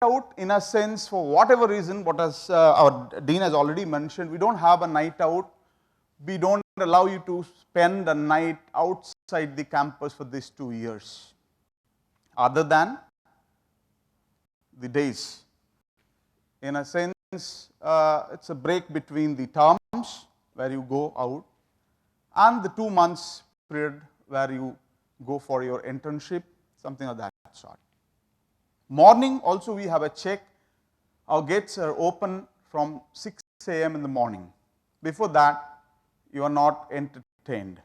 out in a sense for whatever reason, what as our dean has already mentioned, we don't have a night out. We don't allow you to spend a night outside the campus for these 2 years, other than the days. In a sense, it's a break between the terms where you go out and the 2 months period where you go for your internship, something of that sort. Morning also we have a check. Our gates are open from 6 a.m. in the morning. Before that, you are not entertained.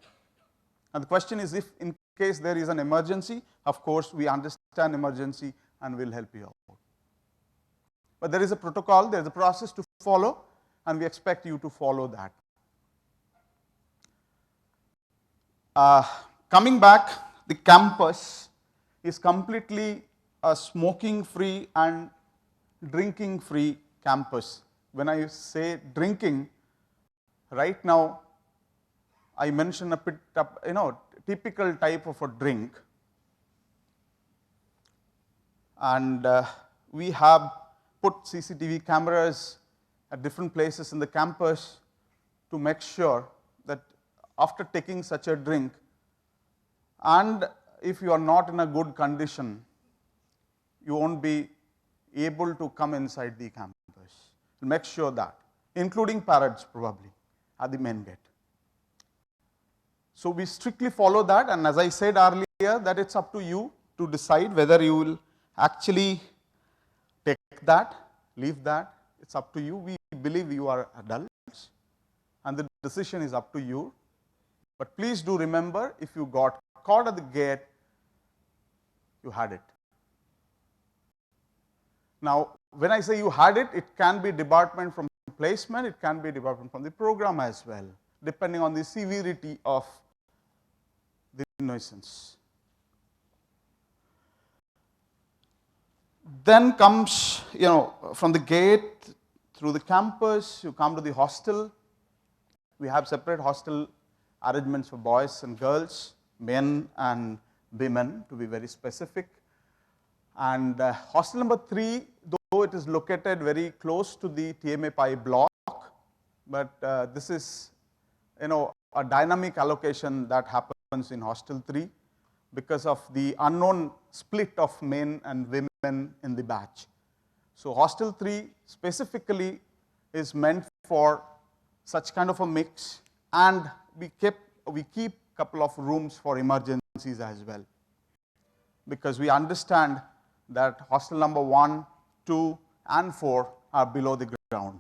And the question is, if in case there is an emergency, of course we understand emergency and will help you out. But there is a protocol, there is a process to follow, and we expect you to follow that. Coming back, the campus is completely a smoking-free and drinking-free campus. When I say drinking, right now I mention a bit, typical type of a drink, and we have put CCTV cameras at different places in the campus to make sure that after taking such a drink, and if you are not in a good condition, you won't be able to come inside the campus. Make sure that, including parents probably at the main gate. So we strictly follow that, and as I said earlier, that it's up to you to decide whether you will actually take that, leave that. It's up to you. We believe you are adults, and the decision is up to you. But please do remember, if you got caught at the gate, you had it. Now, when I say you had it, it can be debarment from placement, it can be debarment from the program as well, depending on the severity of the nuisance. Then comes, from the gate through the campus, you come to the hostel. We have separate hostel arrangements for boys and girls, men and women, to be very specific. And hostel number 3, though it is located very close to the TMA Pi block, but this is, a dynamic allocation that happens in hostel 3 because of the unknown split of men and women in the batch. So hostel 3 specifically is meant for such kind of a mix, and we keep couple of rooms for emergencies as well, because we understand that hostel number 1, 2, and 4 are below the ground.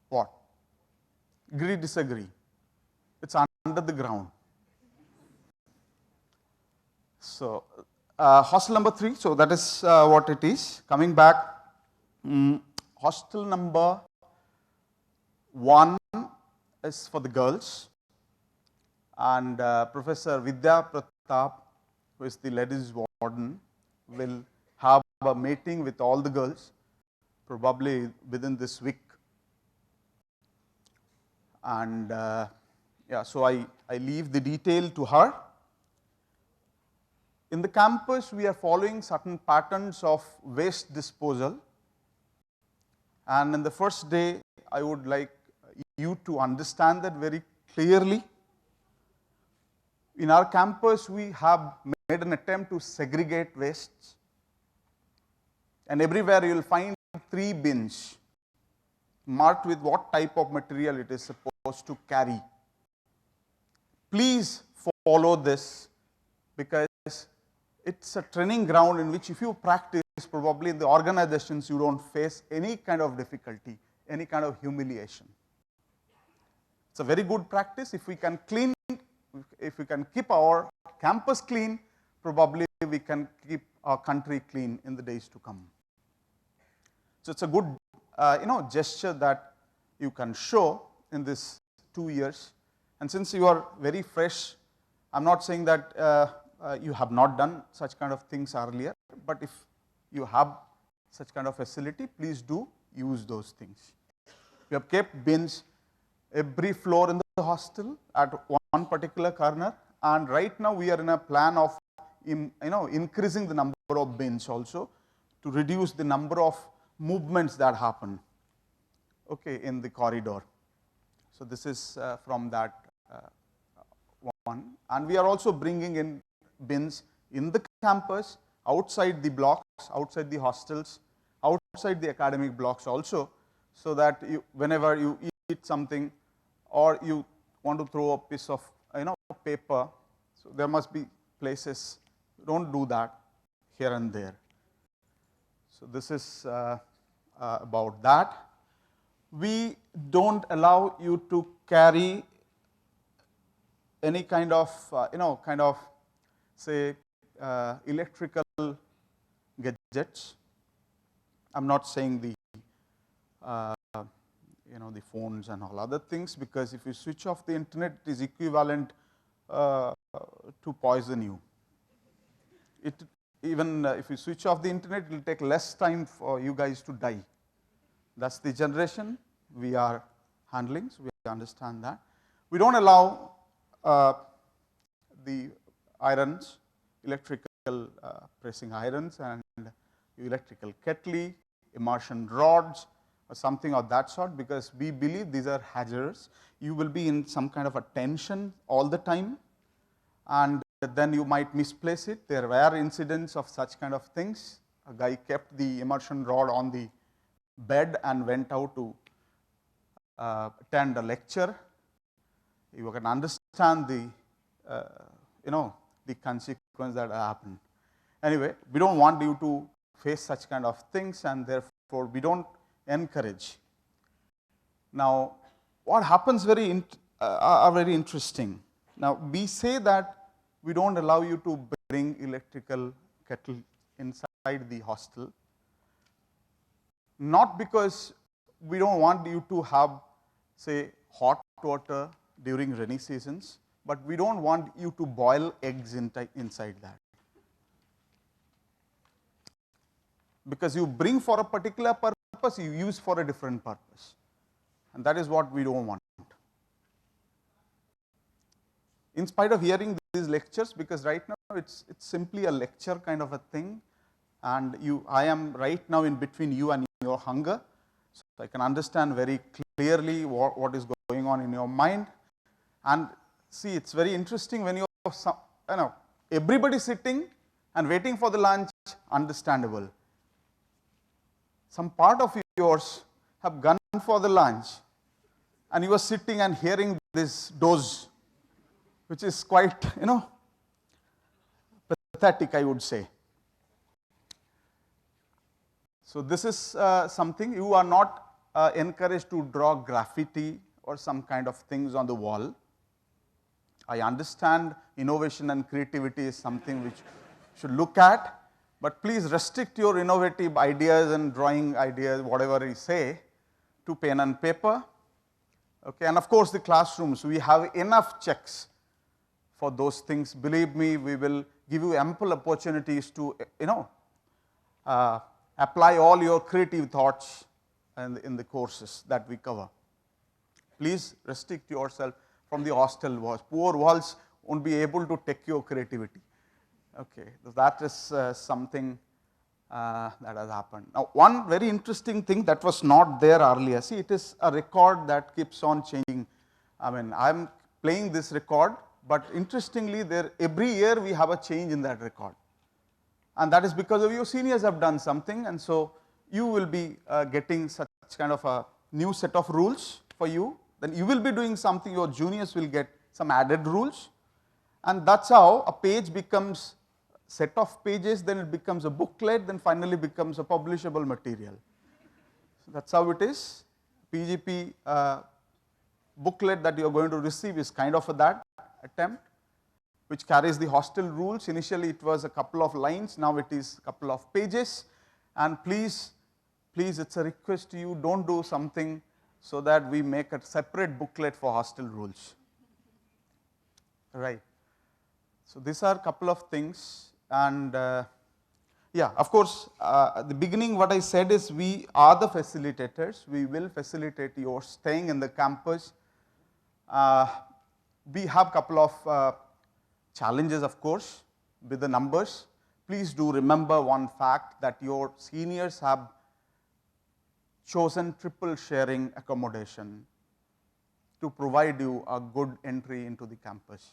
What? Agree, disagree? It's under the ground. So, hostel number 3, so that is what it is. Coming back, hostel number 1 is for the girls, and Professor Vidya Pratap, who is the ladies warden, will have a meeting with all the girls, probably within this week. And so I leave the detail to her. In the campus, we are following certain patterns of waste disposal, and in the first day, I would like you to understand that very clearly. In our campus, we have made an attempt to segregate wastes, and everywhere you will find 3 bins marked with what type of material it is supposed to carry. Please follow this, because it's a training ground in which if you practice, probably in the organizations you don't face any kind of difficulty, any kind of humiliation. It's a very good practice. If we can keep our campus clean, probably we can keep our country clean in the days to come. So it's a good gesture that you can show in this 2 years. And since you are very fresh, I'm not saying that you have not done such kind of things earlier, but if you have such kind of facility, please do use those things. We have kept bins every floor in the hostel at one particular corner, and right now we are in a plan of increasing the number of bins also to reduce the number of movements that happen, okay, in the corridor. So this is from that one, and we are also bringing in bins in the campus, outside the blocks, outside the hostels, outside the academic blocks also, so that you, whenever you eat something or you want to throw a piece of paper, so there must be places. Don't do that here and there. So this is about that. We don't allow you to carry any kind of say electrical gadgets. I'm not saying the the phones and all other things, because if you switch off the internet, it is equivalent to poison you. Even if you switch off the internet, it will take less time for you guys to die. That's the generation we are handling, so we understand that. We don't allow the irons, electrical pressing irons and electrical kettle, immersion rods or something of that sort, because we believe these are hazardous. You will be in some kind of a tension all the time, and then you might misplace it. There were incidents of such kind of things. A guy kept the immersion rod on the bed and went out to attend a lecture. You can understand the the consequence that happened. Anyway, we don't want you to face such kind of things, and therefore we don't encourage. Now, what happens are very interesting. Now, we say that we don't allow you to bring electrical kettle inside the hostel, not because we don't want you to have, say, hot water during rainy seasons, but we don't want you to boil eggs inside that. Because you bring for a particular purpose, you use for a different purpose, and that is what we don't want. In spite of hearing these lectures, because right now it's simply a lecture kind of a thing, and I am right now in between you and your hunger, so I can understand very clearly what is going on in your mind. And see, it's very interesting when you have everybody sitting and waiting for the lunch, understandable. Some part of yours have gone for the lunch, and you are sitting and hearing this dose, which is quite, pathetic, I would say. So this is something. You are not encouraged to draw graffiti or some kind of things on the wall. I understand innovation and creativity is something which you should look at, but please restrict your innovative ideas and drawing ideas, whatever you say, to pen and paper. Okay, and of course the classrooms, we have enough checks for those things. Believe me, we will give you ample opportunities to apply all your creative thoughts in the courses that we cover. Please restrict yourself from the hostel walls. Poor walls won't be able to take your creativity. Okay, so that is something that has happened. Now, one very interesting thing that was not there earlier. See, it is a record that keeps on changing. I mean, I'm playing this record, but interestingly, every year we have a change in that record, and that is because of your seniors have done something, and so you will be getting such kind of a new set of rules for you. Then you will be doing something. Your juniors will get some added rules, and that's how a page becomes set of pages, then it becomes a booklet, then finally becomes a publishable material. So that's how it is. PGP booklet that you are going to receive is kind of that attempt, which carries the hostel rules. Initially it was a couple of lines, now it is a couple of pages, and please, it's a request to you, don't do something so that we make a separate booklet for hostel rules. Right. So these are a couple of things. And yeah, of course, at the beginning what I said is we are the facilitators. We will facilitate your staying in the campus. We have a couple of challenges, of course, with the numbers. please do remember one fact, that your seniors have chosen triple sharing accommodation to provide you a good entry into the campus.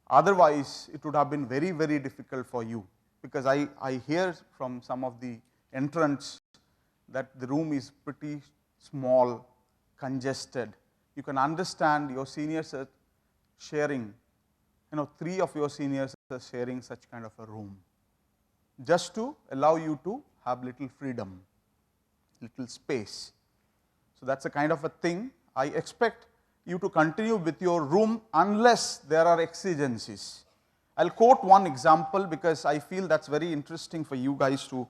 Otherwise, it would have been very, very difficult for you, because I hear from some of the entrants that the room is pretty small, congested. You can understand your seniors are sharing, 3 of your seniors are sharing such kind of a room, just to allow you to have little freedom, little space. So that's a kind of a thing. I expect you to continue with your room unless there are exigencies. I'll quote one example because I feel that's very interesting for you guys to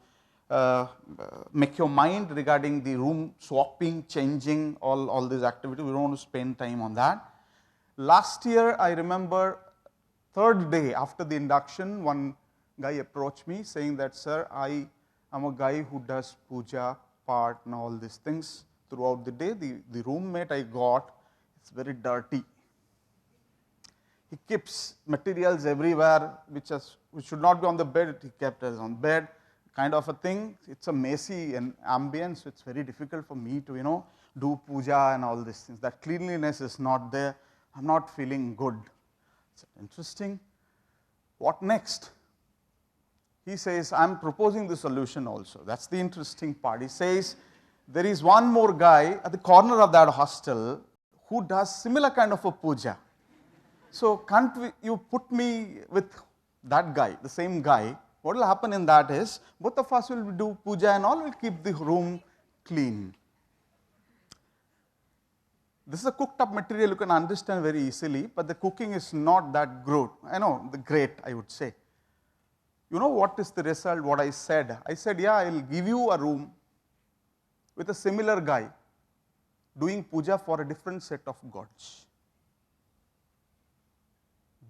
make your mind regarding the room swapping, changing, all this activity. We don't want to spend time on that. Last year, I remember, third day after the induction, one guy approached me saying that, sir, I am a guy who does puja, part and all these things throughout the day. The roommate I got, it's very dirty. He keeps materials everywhere which should not be on the bed, he kept us on bed, kind of a thing. It's a messy ambience, so it's very difficult for me to, do puja and all these things. That cleanliness is not there. I'm not feeling good. It's interesting. What next? He says, I'm proposing the solution also. That's the interesting part. He says, there is one more guy at the corner of that hostel who does similar kind of a puja. So can't you put me with that guy, the same guy? What will happen in that is, both of us will do puja and all, will keep the room clean. This is a cooked up material you can understand very easily, but the cooking is not that good. Great, I would say. You know what is the result, what I said? I said, yeah, I will give you a room with a similar guy doing puja for a different set of gods.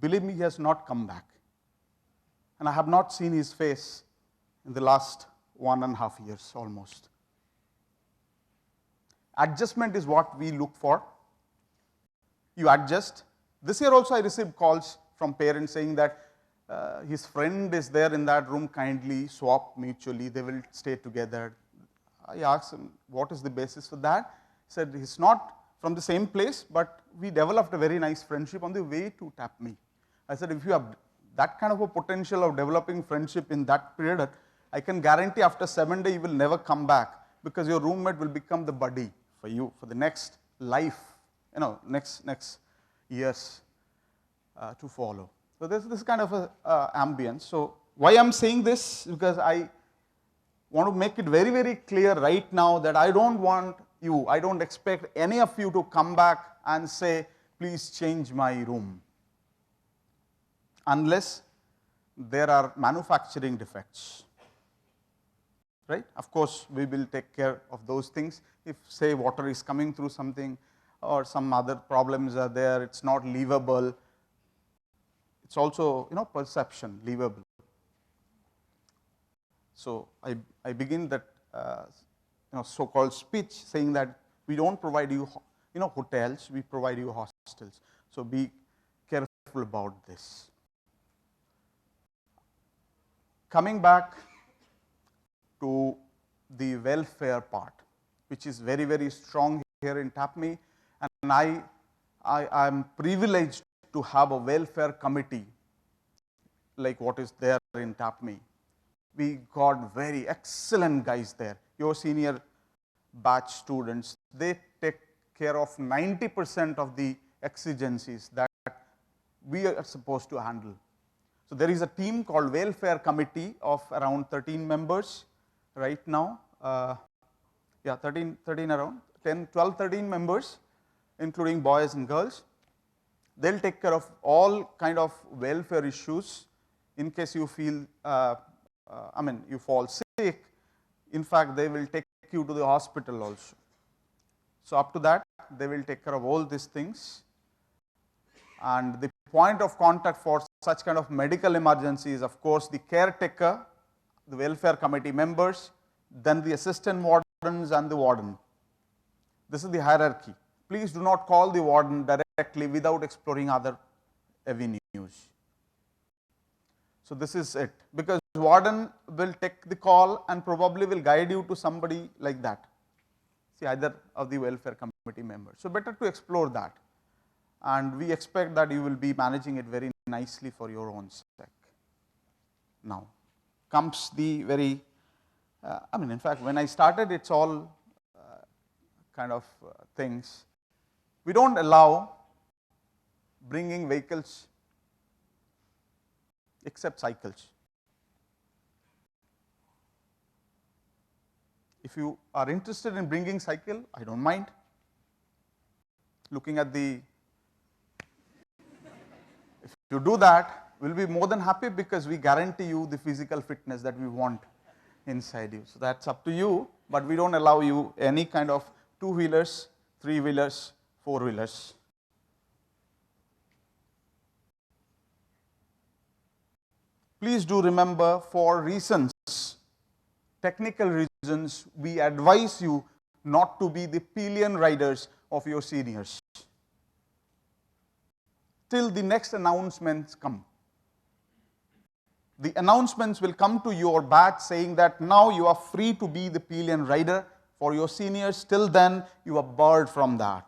Believe me, he has not come back. And I have not seen his face in the last 1.5 years almost. Adjustment is what we look for. You adjust. This year also I received calls from parents saying that his friend is there in that room, kindly swap mutually, they will stay together. I asked him, what is the basis for that? He said, he's not from the same place, but we developed a very nice friendship on the way to tap me. I said, if you have that kind of a potential of developing friendship in that period, I can guarantee after 7 days you will never come back, because your roommate will become the buddy for you for the next life, next years to follow. So there's this kind of a ambience. So why I'm saying this? Because I want to make it very, very clear right now that I don't expect any of you to come back and say, please change my room, unless there are manufacturing defects. Right? Of course, we will take care of those things. If, say, water is coming through something or some other problems are there, it's not livable. It's also, perception, livable. So I begin that, so-called speech saying that we don't provide you, hotels, we provide you hostels. So be careful about this. Coming back to the welfare part, which is very, very strong here in TAPME, and I am privileged to have a welfare committee like what is there in TAPME. We got very excellent guys there. Your senior batch students, they take care of 90% of the exigencies that we are supposed to handle. So there is a team called Welfare Committee of around 13 members right now. 13 around 10, 12, 13 members, including boys and girls. They'll take care of all kind of welfare issues in case you feel, you fall sick. In fact, they will take you to the hospital also. So up to that, they will take care of all these things. And the point of contact for such kind of medical emergencies, of course, the caretaker, the welfare committee members, then the assistant wardens and the warden. This is the hierarchy. Please do not call the warden directly without exploring other avenues. So this is it, because warden will take the call and probably will guide you to somebody like that, see, either of the welfare committee members. So better to explore that, and we expect that you will be managing it very nicely for your own sake. Now comes the very, I mean, in fact, when I started, it's all kind of things. We don't allow bringing vehicles except cycles. If you are interested in bringing cycle, I don't mind. Looking at the, if you do that, we'll be more than happy, because we guarantee you the physical fitness that we want inside you. So that's up to you, but we don't allow you any kind of two-wheelers, three-wheelers, four-wheelers. Please do remember, for reasons, technical reasons, we advise you not to be the pillion riders of your seniors till the next announcements come. The announcements will come to your batch saying that now you are free to be the pillion rider for your seniors. Till then, you are barred from that.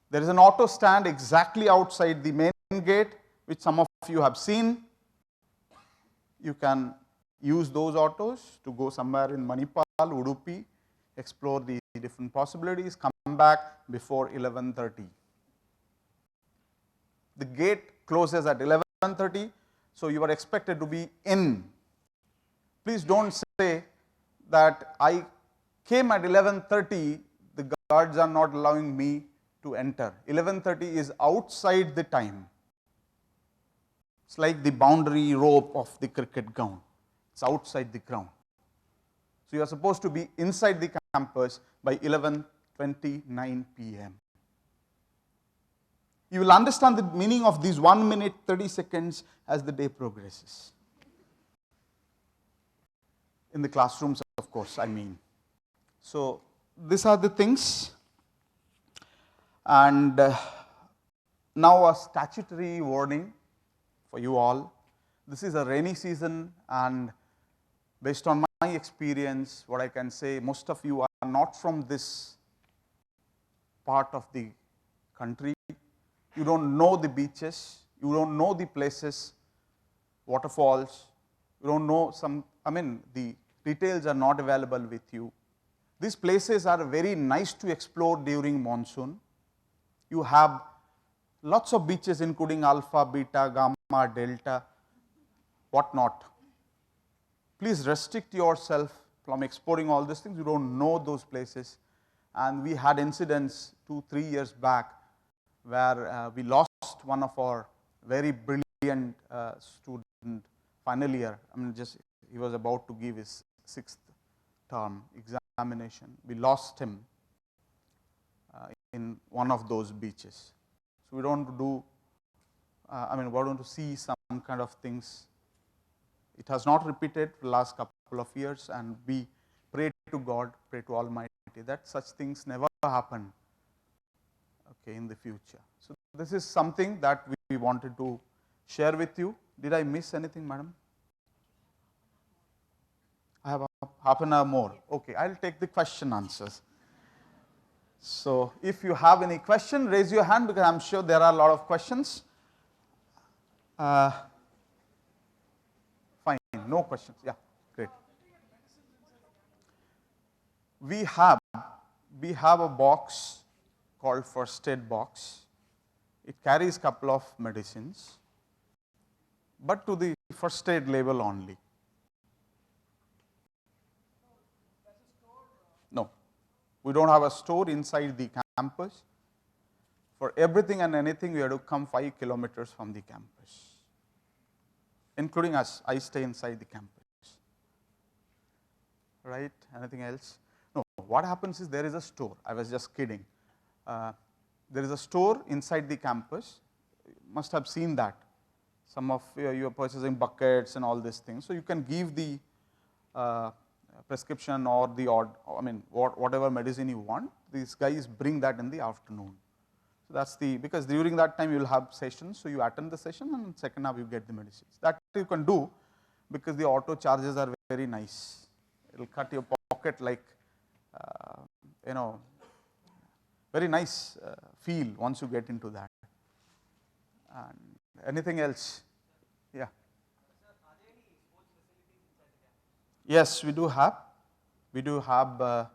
There is an auto stand exactly outside the main gate, which some of you have seen. You can use those autos to go somewhere in Manipal, Udupi, explore the different possibilities, come back before 11:30. The gate closes at 11:30, so you are expected to be in. Please don't say that I came at 11:30, the guards are not allowing me to enter. 11:30 is outside the time. It's like the boundary rope of the cricket ground. It's outside the ground. So you are supposed to be inside the campus by 11:29 p.m. You will understand the meaning of these 1 minute 30 seconds as the day progresses. In the classrooms, of course, I mean. So these are the things. And now a statutory warning for you all. This is a rainy season, and based on my experience, what I can say, most of you are not from this part of the country. You don't know the beaches, you don't know the places, waterfalls, you don't know some, the details are not available with you. These places are very nice to explore during monsoon. You have lots of beaches including alpha, beta, gamma, delta, whatnot. Please restrict yourself from exploring all these things. You don't know those places. And we had incidents 2-3 years back where we lost one of our very brilliant student, final year. He was about to give his 6th term examination. We lost him in one of those beaches. So we don't do, we want to see some kind of things. It has not repeated for the last couple of years, and we pray to God, pray to Almighty that such things never happen, okay, in the future. So this is something that we wanted to share with you. Did I miss anything, madam? I have half an hour more. Okay, I'll take the question answers. So if you have any question, raise your hand, because I'm sure there are a lot of questions. Fine, no questions. Yeah, great. We have a box called first aid box. It carries couple of medicines, but to the first aid label only. No, we don't have a store inside the campus. For everything and anything, we have to come 5 kilometers from the campus, including us. I stay inside the campus. Right? Anything else? No. What happens is there is a store. I was just kidding. There is a store inside the campus. You must have seen that. Some of you are purchasing buckets and all these things. So you can give the prescription or the whatever medicine you want. These guys bring that in the afternoon. So So that's the, because during that time you will have sessions, so you attend the session and in second half you get the medicines. That you can do because the auto charges are very nice. It will cut your pocket like, you know, very nice feel once you get into that. And anything else? Yeah. Yes, we do have. We do have a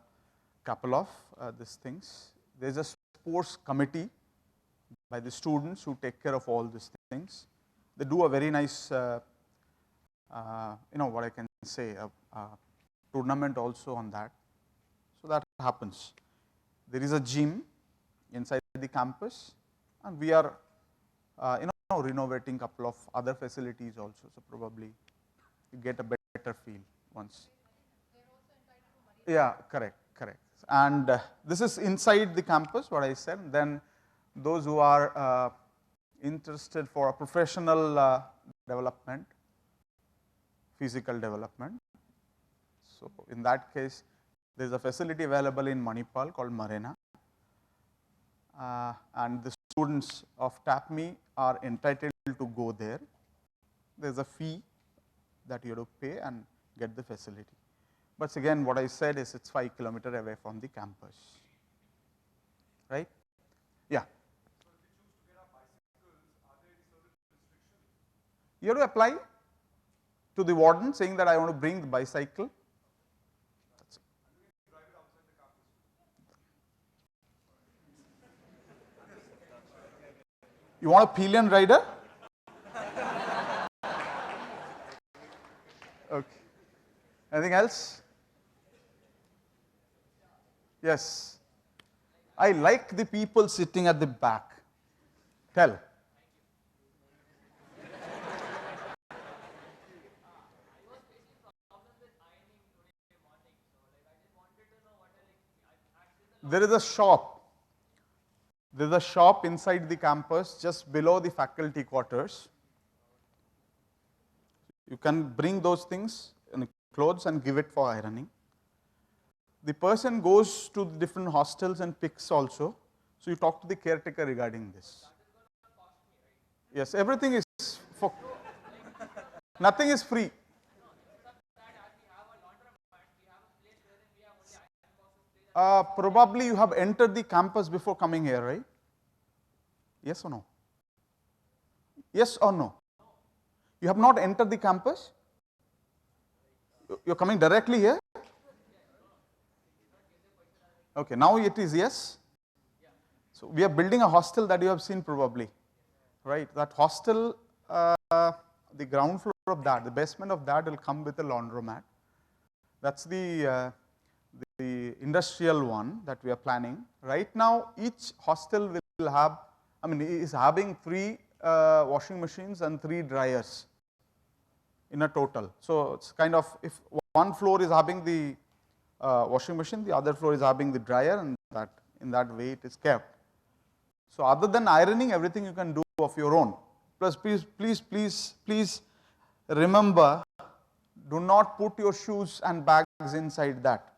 couple of these things. There is a sports committee by the students who take care of all these things. They do a very nice, you know, what I can say, a tournament also on that. So that happens. There is a gym inside the campus, and we are, you know, renovating a couple of other facilities also. So probably you get a better feel once. Yeah, correct, correct. And this is inside the campus, what I said. Then those who are interested for a professional development, physical development. So in that case, there is a facility available in Manipal called Marina. And the students of TAPME are entitled to go there. There is a fee that you have to pay and get the facility. But again, what I said is it's 5 kilometers away from the campus, right? Yeah. So if you choose to get a bicycles, are there any certain restrictions? You have to apply to the warden saying that I want to bring the bicycle. That's it. And you can drive it outside the campus. You want a pillion rider? Okay. Anything else? Yes. I like the people sitting at the back. Tell. There is a shop. There is a shop inside the campus just below the faculty quarters. You can bring those things in clothes and give it for ironing. The person goes to the different hostels and picks also. So you talk to the caretaker regarding this. Yes, everything is for, nothing is free. Probably you have entered the campus before coming here, right? Yes or no? Yes or no? You have not entered the campus? You are coming directly here? Okay, now it is yes. So we are building a hostel that you have seen probably, right? That hostel, the ground floor of that, the basement of that will come with a laundromat. That's the industrial one that we are planning. Right now, each hostel will have, I mean, is having 3 washing machines and 3 dryers in a total. So it's kind of, if one floor is having the washing machine, the other floor is having the dryer, and that in that way it is kept. So other than ironing, everything you can do of your own. Plus, please remember, do not put your shoes and bags inside that.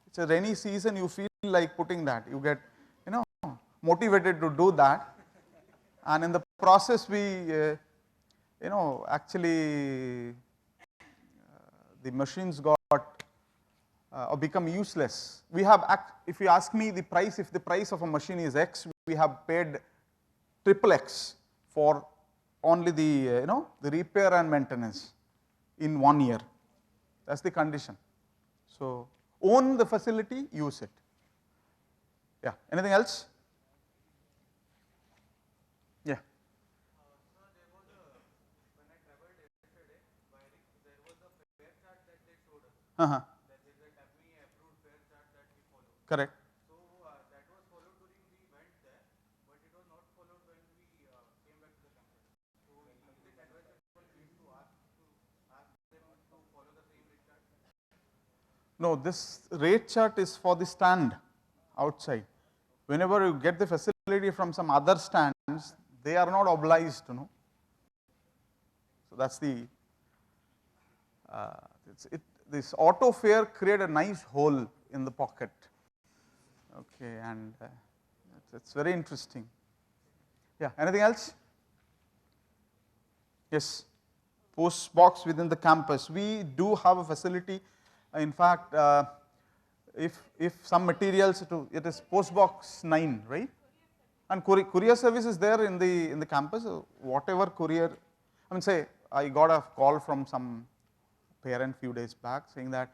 It's a rainy season, you feel like putting that. You get, you know, motivated to do that. And in the process, we, you know, actually, the machines got or become useless. We have, if you ask me the price, if the price of a machine is X, we have paid triple X for only the, you know, the repair and maintenance in 1 year. That's the condition. So own the facility, use it. Yeah. Anything else? Yeah. Sir, there was a, when I traveled yesterday, there was a fare chart that they showed us. That there is a TAPME approved fare chart that we follow. Correct. So that was followed during we went there, but it was not followed when we came back to the campus. So is it advisable for me to ask them to follow the same rate chart? No, this rate chart is for the stand outside. Whenever you get the facility from some other stands, they are not obliged to know. So that's the, this auto fare create a nice hole in the pocket. Okay, and It's very interesting. Yeah, anything else? Yes, post box within the campus. We do have a facility. In fact, if some materials, it is post box 9, right? And courier service is there in the campus. Whatever courier, I mean, say I got a call from some parent few days back saying that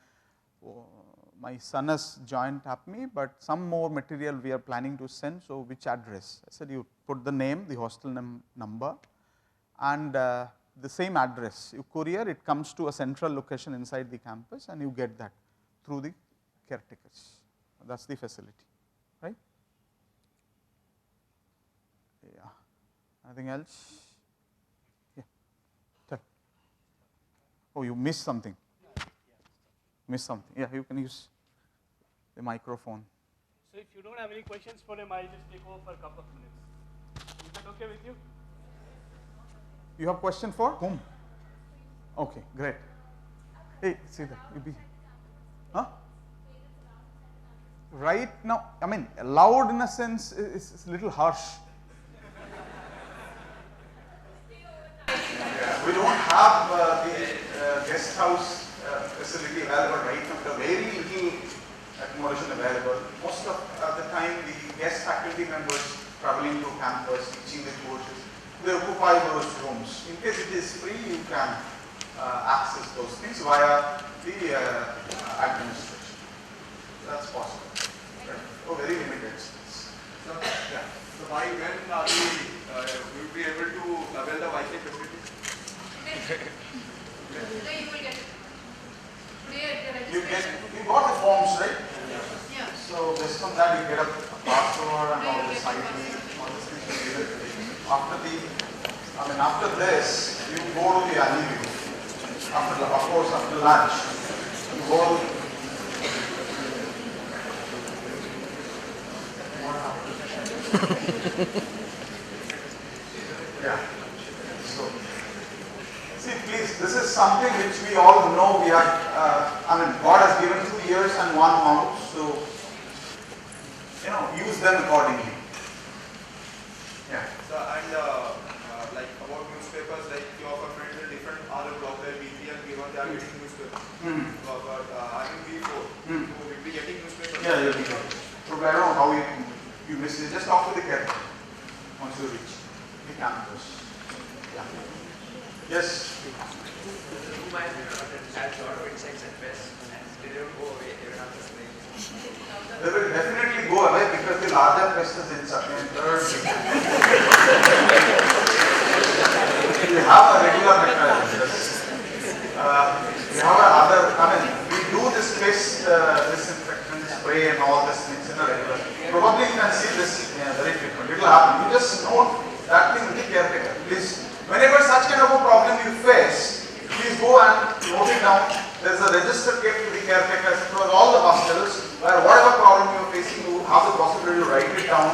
my son has joined APME, but some more material we are planning to send. So which address? I said you put the name, the hostel number, and the same address. You courier, it comes to a central location inside the campus, and you get that through the caretakers. That's the facility, right? Yeah. Anything else? Yeah. Tell. Oh, you missed something. Missed something. Yeah, you can use the microphone. So if you don't have any questions for him, I'll just take over for a couple of minutes. Is that okay with you? You have question for whom? Okay, great. Hey, see that. You be. Huh? Right now, I mean, allowed in a sense is a little harsh. Yeah, we don't have the guest house facility available right now. The very little accommodation available. Most of the time, the guest faculty members traveling to campus, teaching the courses, they occupy those rooms. In case it is free, you can access those things via the administration. That's possible. Right? Oh, very limited space. So, Yeah. so by when are we will be able to avail the Wi-Fi facility? Today you will get it. Today at the You registration. you got the forms, right? Yeah. So based on that, you get a password and all this ID, all these things you get it. After this, you go to the annual. Of course, after lunch, you go. Yeah. So, see, please, this is something which we all know. We are, God has given 2 ears and 1 mouth, so use them accordingly. Yeah. So, and like about newspapers, like you offer friends in different other blocks like B3 and B1, they are getting newspapers. But I mean B4, so we'll be getting newspapers. Yeah, you'll be getting. So I don't know how you miss it. Just talk to the caretaker once you reach the campus. Yeah. Yes. You might have a lot of insects and pests, and they don't go away, they will have the smell. They will definitely go away because the larger pest is inside. We have a regular mechanism. We have we do this pest disinfection spray and all this things in a regular. Probably you can see this very frequent. It will happen. You just note that thing with the caretaker. Please, whenever such kind of a problem you face, please go and note it down. There is a register kept to the caretakers across all the hostels where whatever problem you are facing, you have the possibility to write it down,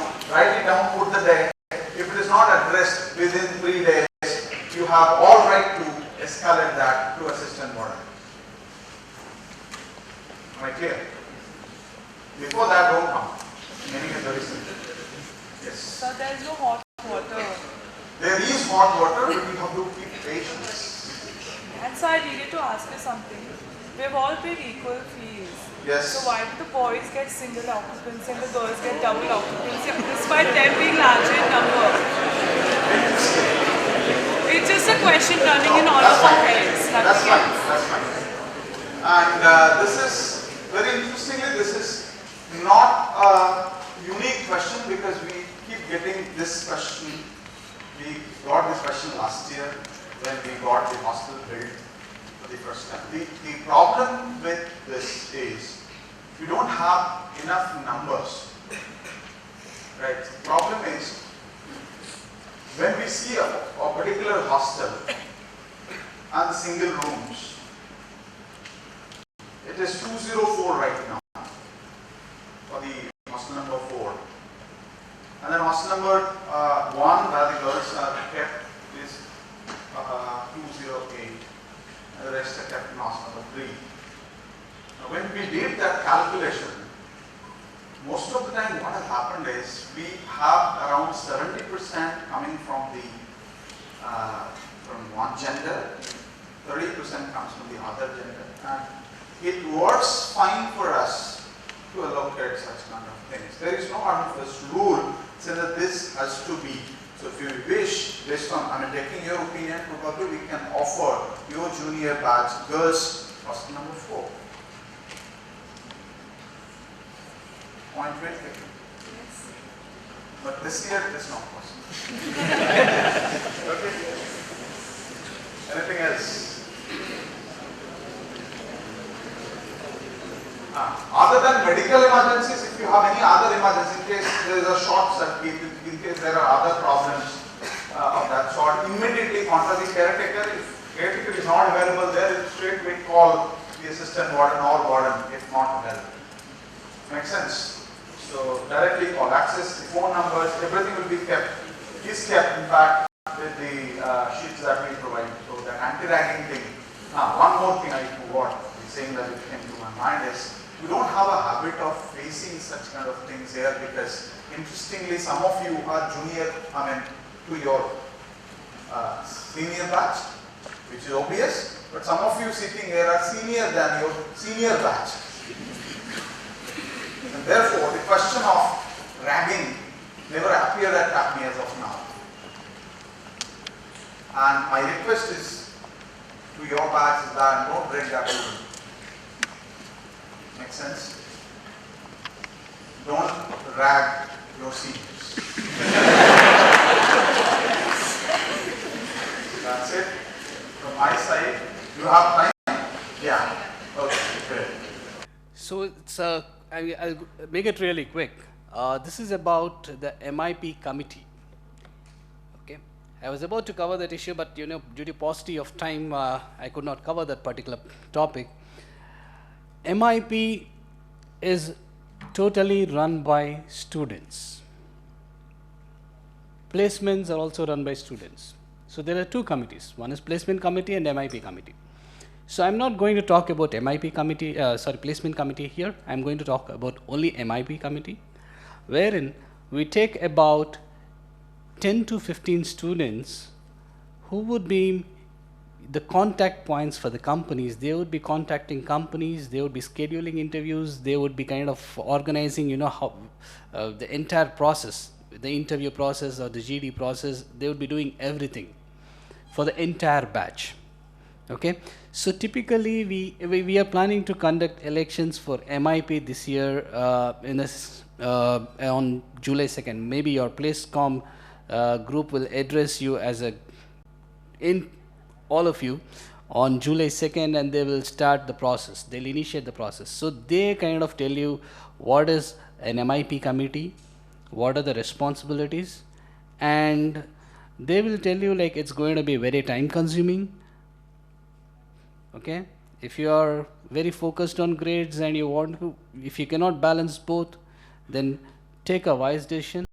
put the date. If it is not addressed within 3 days, you have all right to escalate that to assistant warden. Am I clear? Before that, don't come. Meaning is very simple. Yes. So there is no hot water. There is hot water, but you have to keep patience. And so I needed to ask you something. We've all paid equal fees. Yes. So why do the boys get single occupancy and the girls get double occupancy despite them being larger in number? It's just a question running in all of our heads. That's fine. That's fine. And this is, very interestingly, this is not a unique question because we keep getting this question. We got this question last year when we got the hostel built for the first time. The problem with this is we don't have enough numbers. Right? The problem is when we see a particular hostel and single rooms, it is 204 right now for the hostel number 4. And then hostel number 1 where the girls are kept is 208. And the rest are kept in hostel number 3. Now when we did that calculation, most of the time what has happened is we have around 70% coming from the from one gender, 30% comes from the other gender, and it works fine for us to allocate such kind of things. There is no hard and fast rule saying that this has to be. So if you wish, based on, taking your opinion, probably we can offer your junior batch girls person number 4. Point well taken. Yes. But this year it is not possible. Okay. Anything else? Other than medical emergencies, if you have any other emergency, in case there is a short circuit, in case there are other problems of that sort, immediately contact the caretaker. If caretaker is not available there, straight away call the assistant warden or warden if not available. Makes sense? So directly call, access the phone numbers, everything will be kept, is kept in fact with the sheets that we provide. So that anti-ragging thing. Now one more thing I forgot, saying that it came to my mind is, we don't have a habit of facing such kind of things here because interestingly some of you are junior, to your senior batch, which is obvious, but some of you sitting here are senior than your senior batch. And therefore the question of ragging never appeared at TAPME as of now. And my request is to your batch is that don't break that rule. Make sense? Don't rag your seniors. That's it. From my side, you have time? Yeah. Okay, great. So it's I'll make it really quick. This is about the MIP committee. Okay, I was about to cover that issue, but due to paucity of time, I could not cover that particular topic. MIP is totally run by students. Placements are also run by students. So there are two committees. One is placement committee and MIP committee. So I'm not going to talk about MIP committee, placement committee here. I'm going to talk about only MIP committee, wherein we take about 10 to 15 students who would be the contact points for the companies. They would be contacting companies, they would be scheduling interviews, they would be kind of organizing, how the entire process, the interview process or the GD process, they would be doing everything for the entire batch. Okay, so typically we are planning to conduct elections for MIP this year on July 2nd. Maybe your PlaceCom group will address you as all of you on July 2nd, and they will start the process. They'll initiate the process. So they kind of tell you what is an MIP committee, what are the responsibilities, and they will tell you like it's going to be very time consuming. Okay, if you are very focused on grades and you want to, if you cannot balance both, then take a wise decision.